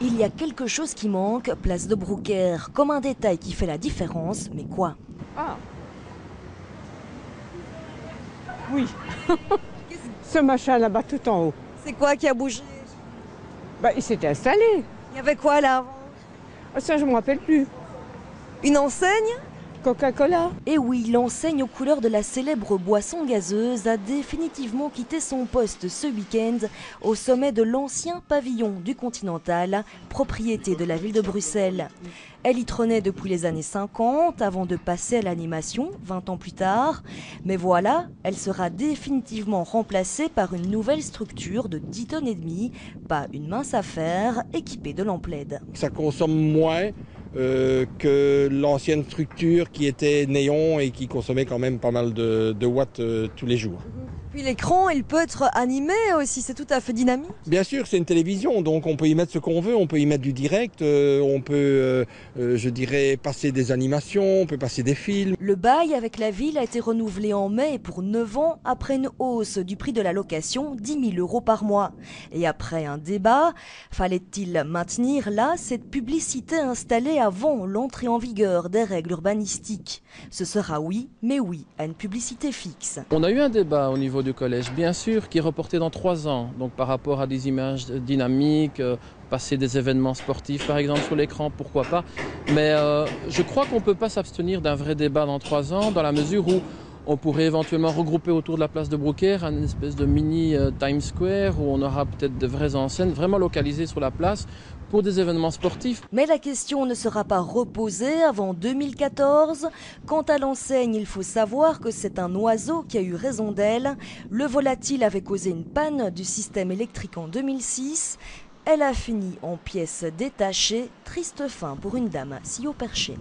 Il y a quelque chose qui manque, place de Brouckère, comme un détail qui fait la différence, mais quoi? Ah. Oui. Ce machin là-bas tout en haut. C'est quoi qui a bougé? Il s'était installé. Il y avait quoi là avant? Ah, ça, je ne me rappelle plus. Une enseigne? Coca-Cola. Et oui, l'enseigne aux couleurs de la célèbre boisson gazeuse a définitivement quitté son poste ce week-end au sommet de l'ancien pavillon du Continental, propriété de la ville de Bruxelles. Elle y trônait depuis les années 50 avant de passer à l'animation 20 ans plus tard. Mais voilà, elle sera définitivement remplacée par une nouvelle structure de 10 tonnes et demie, pas une mince affaire, équipée de lampes LED. Ça consomme moins que l'ancienne structure qui était néon et qui consommait quand même pas mal de watts tous les jours. Puis l'écran, il peut être animé aussi, c'est tout à fait dynamique. Bien sûr, c'est une télévision, donc on peut y mettre ce qu'on veut, on peut y mettre du direct, on peut, je dirais, passer des animations, on peut passer des films. Le bail avec la ville a été renouvelé en mai pour 9 ans après une hausse du prix de la location, 10 000 € par mois. Et après un débat, fallait-il maintenir là cette publicité installée avant l'entrée en vigueur des règles urbanistiques? Ce sera oui, mais oui à une publicité fixe. On a eu un débat au niveau du collège, bien sûr, qui est reporté dans 3 ans. Donc par rapport à des images dynamiques, passer des événements sportifs par exemple sur l'écran, pourquoi pas. Mais je crois qu'on ne peut pas s'abstenir d'un vrai débat dans 3 ans, dans la mesure où on pourrait éventuellement regrouper autour de la place de Brouckère une espèce de mini Times Square où on aura peut-être de vraies enseignes vraiment localisées sur la place pour des événements sportifs. Mais la question ne sera pas reposée avant 2014. Quant à l'enseigne, il faut savoir que c'est un oiseau qui a eu raison d'elle. Le volatile avait causé une panne du système électrique en 2006. Elle a fini en pièces détachées. Triste fin pour une dame si haut perchée.